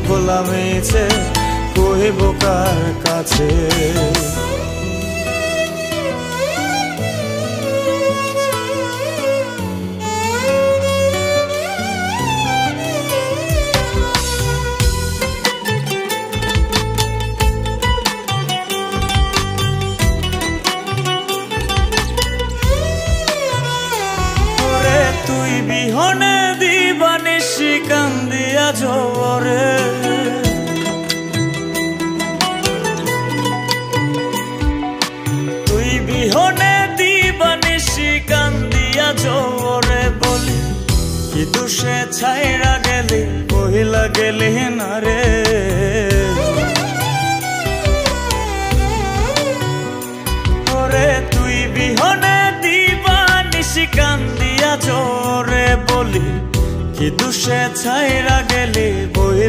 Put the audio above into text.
গোলামিছে কহিব কার কাছে। তুই বিহনে দিবানিশি কান্দিয়া জোরে, তুই বিহনে দিবানিশি কান্দিয়া জোরে বলি কি দুষে ছাইরা গেলি কহিলা গেলি না রে। ওরে তুই বিহনে দিবানিশি কান্দিয়া জোরে বলি কি দুষে ছাইরা গেলি বহিলা